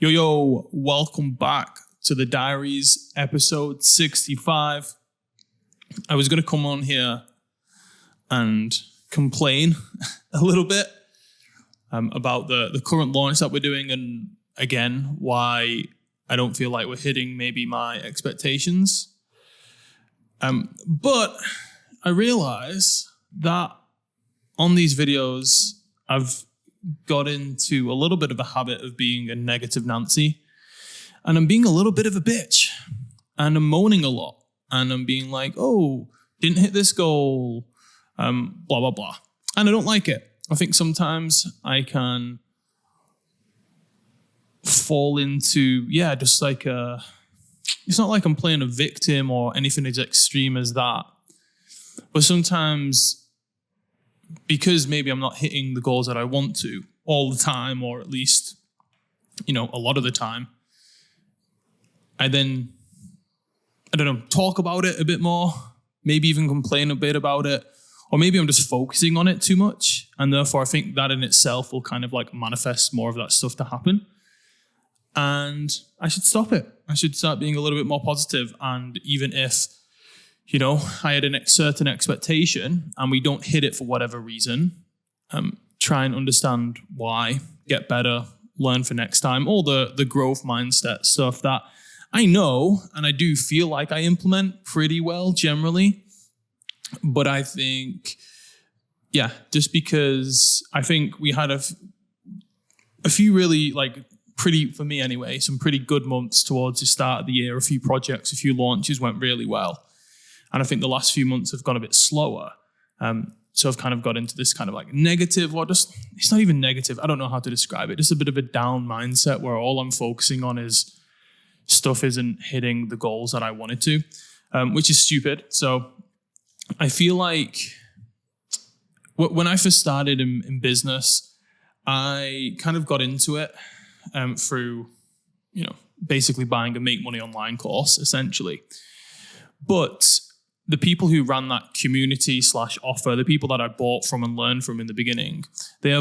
Yo, welcome back to the Diaries, episode 65. I was going to come on here and complain a little bit about the current launch that we're doing, and again, why I don't feel like we're hitting maybe my expectations. But I realize that on these videos, I've got into a little bit of a habit of being a negative Nancy, and I'm being a little bit of a bitch, and I'm moaning a lot, and I'm being like, oh, didn't hit this goal, blah, blah, blah. And I don't like it. I think sometimes I can fall into, just like it's not like I'm playing a victim or anything as extreme as that. But sometimes, because maybe I'm not hitting the goals that I want to all the time, or at least, a lot of the time, I then, talk about it a bit more, maybe even complain a bit about it, or maybe I'm just focusing on it too much. And therefore I think that in itself will kind of like manifest more of that stuff to happen. And I should stop it. I should start being a little bit more positive. And even if, I had a certain expectation and we don't hit it for whatever reason, try and understand why, get better, learn for next time, all the growth mindset stuff that I know and I do feel like I implement pretty well generally. But I think, just because I think we had a few really pretty, for me anyway, some pretty good months towards the start of the year. A few projects, a few launches went really well. And I think the last few months have gone a bit slower. So I've kind of got into this kind of like negative, or just, it's not even negative. I don't know how to describe it. Just a bit of a down mindset where all I'm focusing on is stuff isn't hitting the goals that I wanted to, which is stupid. So I feel like when I first started in business, I kind of got into it through, basically buying a Make Money Online course, essentially. But the people who ran that community / offer, the people that I bought from and learned from in the beginning, they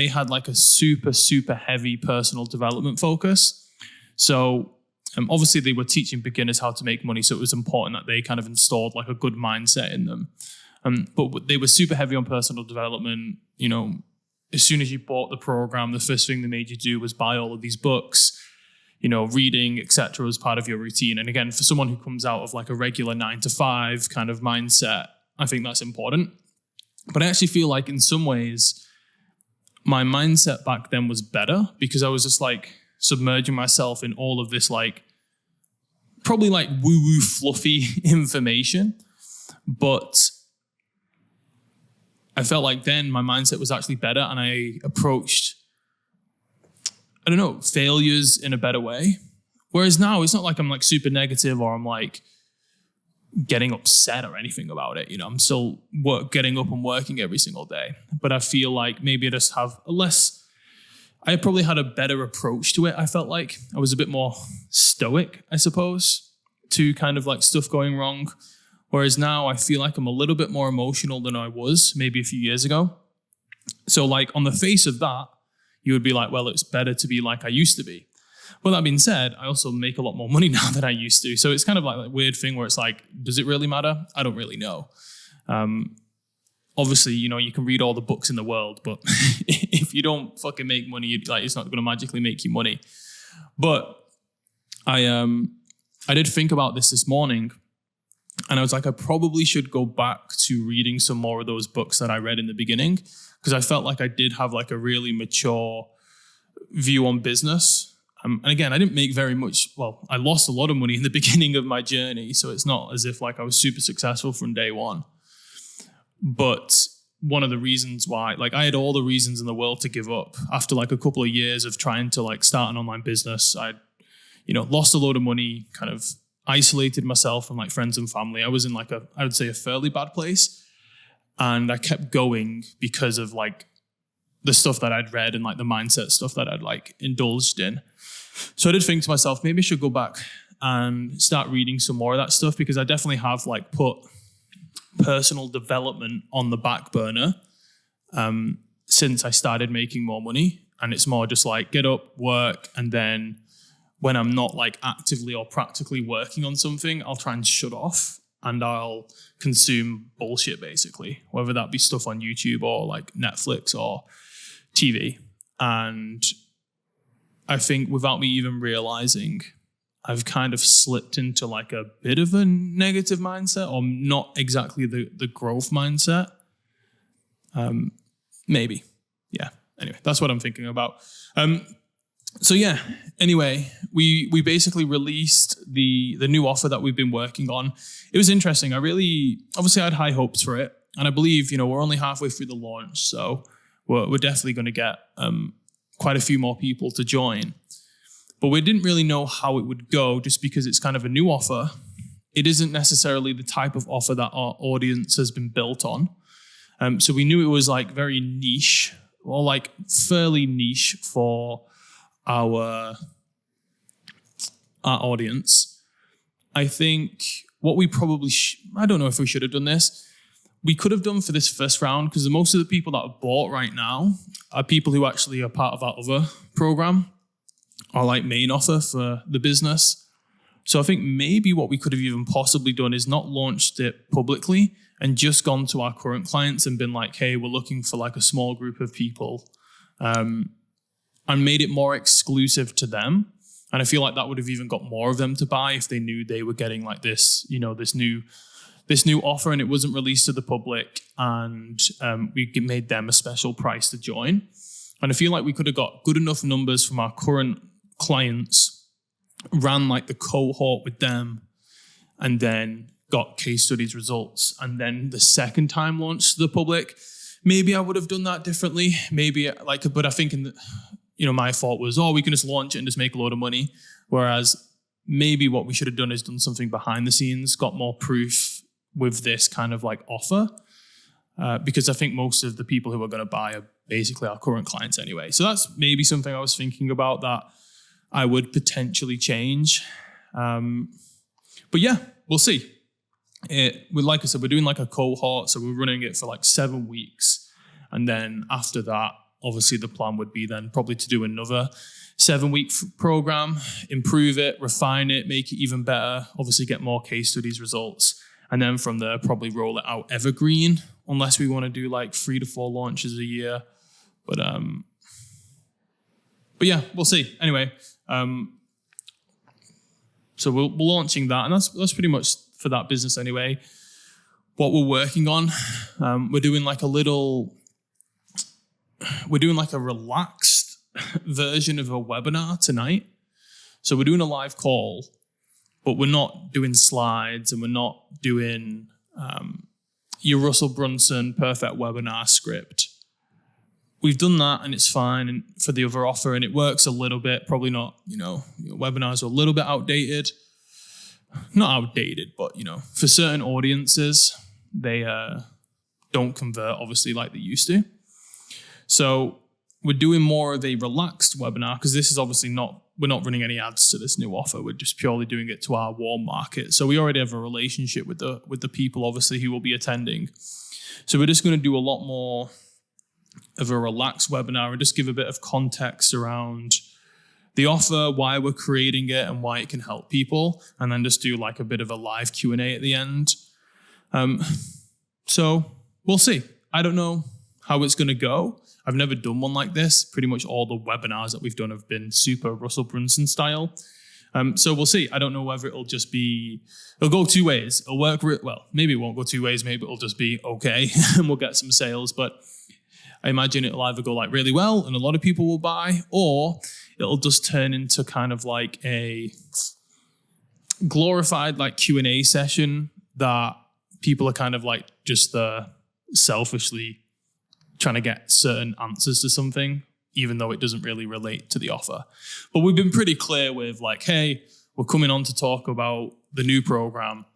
had a super, super heavy personal development focus. So obviously they were teaching beginners how to make money. So it was important that they kind of installed a good mindset in them. But they were super heavy on personal development. As soon as you bought the program, the first thing they made you do was buy all of these books, reading, etc., as part of your routine. And again, for someone who comes out of a regular 9-to-5 kind of mindset, I think that's important. But I actually feel like in some ways, my mindset back then was better because I was just submerging myself in all of this probably woo-woo fluffy information. But I felt like then my mindset was actually better, and I approached failures in a better way. Whereas now it's not like I'm super negative, or I'm getting upset or anything about it. I'm still getting up and working every single day. But I feel like maybe I just have I probably had a better approach to it. I felt like I was a bit more stoic, I suppose, to kind of stuff going wrong. Whereas now I feel like I'm a little bit more emotional than I was maybe a few years ago. So on the face of that, you would be like, well, it's better to be like I used to be. But that being said, I also make a lot more money now than I used to. So it's kind of like that weird thing where it's does it really matter? I don't really know. Obviously, you can read all the books in the world, but if you don't fucking make money, it's not going to magically make you money. But I did think about this morning, and I was like, I probably should go back to reading some more of those books that I read in the beginning, because I felt like I did have a really mature view on business. And again, I didn't make very much. Well, I lost a lot of money in the beginning of my journey, so it's not as if I was super successful from day one. But one of the reasons why, I had all the reasons in the world to give up after a couple of years of trying to start an online business. I'd, lost a load of money, kind of isolated myself from friends and family. I was in I would say a fairly bad place. And I kept going because of the stuff that I'd read and the mindset stuff that I'd indulged in. So I did think to myself, maybe I should go back and start reading some more of that stuff, because I definitely have put personal development on the back burner since I started making more money. And it's more just get up, work, and then when I'm not like actively or practically working on something, I'll try and shut off and I'll consume bullshit basically, whether that be stuff on YouTube or like Netflix or TV. And I think without me even realizing, I've kind of slipped into like a bit of a negative mindset, or not exactly the growth mindset. Maybe. Yeah. Anyway, that's what I'm thinking about. So yeah, anyway, we basically released the new offer that we've been working on. It was interesting. Obviously I had high hopes for it. And I believe, we're only halfway through the launch. So we're definitely going to get quite a few more people to join. But we didn't really know how it would go just because it's kind of a new offer. It isn't necessarily the type of offer that our audience has been built on. So we knew it was like very niche, or like fairly niche for our audience. I think what we probably, I don't know if we should have done this. We could have done for this first round, because most of the people that are bought right now are people who actually are part of our other program, our like main offer for the business. So I think maybe what we could have even possibly done is not launched it publicly and just gone to our current clients and been like, hey, we're looking for like a small group of people, and made it more exclusive to them. And I feel like that would have even got more of them to buy if they knew they were getting like this, this new offer, and it wasn't released to the public, and we made them a special price to join. And I feel like we could have got good enough numbers from our current clients, ran like the cohort with them, and then got case studies results, and then the second time launched to the public. Maybe I would have done that differently. Maybe but I think my thought was, we can just launch it and just make a load of money. Whereas maybe what we should have done is done something behind the scenes, got more proof with this kind of like offer. Because I think most of the people who are going to buy are basically our current clients anyway. So that's maybe something I was thinking about that I would potentially change. But yeah, we'll see. Like I said, we're doing like a cohort, so we're running it for like 7 weeks. And then after that, obviously the plan would be then probably to do another 7-week program, improve it, refine it, make it even better, obviously get more case studies results. And then from there, probably roll it out evergreen, unless we want to do like 3 to 4 launches a year. But yeah, we'll see. Anyway, so we're launching that, and that's pretty much for that business anyway. What we're working on, we're doing like a relaxed version of a webinar tonight. So we're doing a live call, but we're not doing slides, and we're not doing your Russell Brunson perfect webinar script. We've done that, and it's fine, and for the other offer, and it works a little bit. Probably not, webinars are a little bit outdated. Not outdated, but for certain audiences, they don't convert obviously like they used to. So we're doing more of a relaxed webinar, because this is obviously we're not running any ads to this new offer. We're just purely doing it to our warm market. So we already have a relationship with the people obviously who will be attending. So we're just going to do a lot more of a relaxed webinar and just give a bit of context around the offer, why we're creating it, and why it can help people, and then just do like a bit of a live Q&A at the end. So we'll see. I don't know how it's going to go. I've never done one like this. Pretty much all the webinars that we've done have been super Russell Brunson style. So we'll see. I don't know whether it'll go 2 ways. It'll work well. Maybe it won't go 2 ways. Maybe it'll just be okay and we'll get some sales. But I imagine it'll either go like really well and a lot of people will buy, or it'll just turn into kind of like a glorified like Q&A session that people are kind of like just selfishly trying to get certain answers to something, even though it doesn't really relate to the offer. But we've been pretty clear with like, hey, we're coming on to talk about the new program,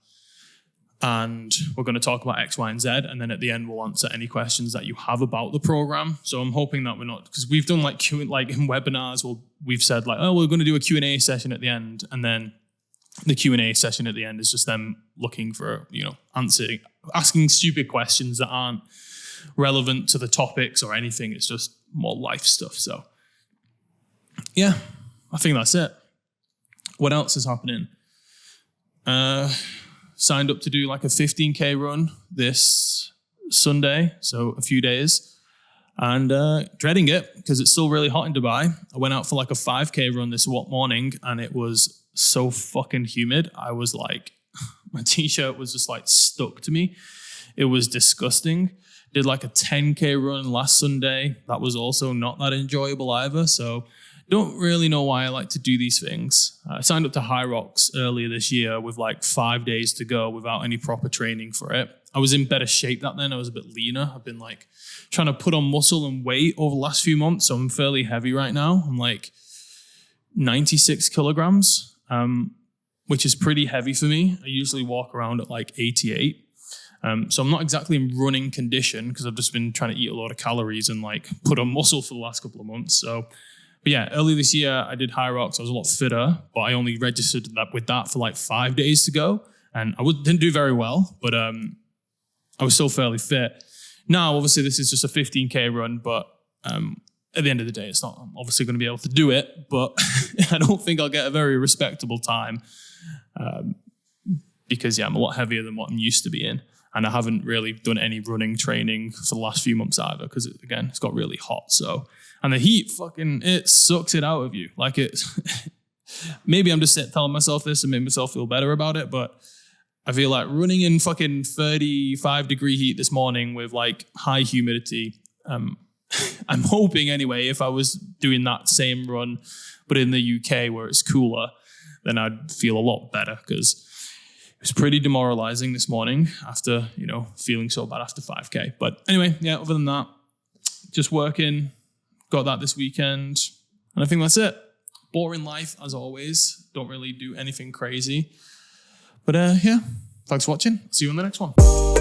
and we're going to talk about X, Y, and Z. And then at the end, we'll answer any questions that you have about the program. So I'm hoping that we're not, because we've done like in webinars, we've said like, we're going to do a Q&A session at the end. And then the Q&A session at the end is just them looking for, asking stupid questions that aren't relevant to the topics or anything. It's just more life stuff. So yeah, I think that's it. What else is happening? Signed up to do like a 15K run this Sunday, so a few days, and dreading it because it's still really hot in Dubai. I went out for like a 5K run this morning, and it was so fucking humid. I was like, my t-shirt was just like stuck to me. It was disgusting. Did like a 10K run last Sunday. That was also not that enjoyable either. So don't really know why I like to do these things. I signed up to High Rocks earlier this year with like 5 days to go without any proper training for it. I was in better shape that then. I was a bit leaner. I've been like trying to put on muscle and weight over the last few months. So I'm fairly heavy right now. I'm like 96 kilograms, which is pretty heavy for me. I usually walk around at like 88. So I'm not exactly in running condition because I've just been trying to eat a lot of calories and like put on muscle for the last couple of months. So, but yeah, early this year I did High Rocks. I was a lot fitter, but I only registered with that for like 5 days to go. And I didn't do very well, but I was still fairly fit. Now, obviously this is just a 15K run, but at the end of the day, it's not, I'm obviously going to be able to do it, but I don't think I'll get a very respectable time because yeah, I'm a lot heavier than what I'm used to being. And I haven't really done any running training for the last few months either because, again, it's got really hot. So, and the heat it sucks it out of you. Like maybe I'm just telling myself this and make myself feel better about it, but I feel like running in fucking 35-degree heat this morning with like high humidity, I'm hoping anyway, if I was doing that same run, but in the UK where it's cooler, then I'd feel a lot better because it was pretty demoralizing this morning after, feeling so bad after 5K. But anyway, yeah, other than that, just working, got that this weekend, and I think that's it. Boring life as always. Don't really do anything crazy. But yeah, thanks for watching. See you on the next one.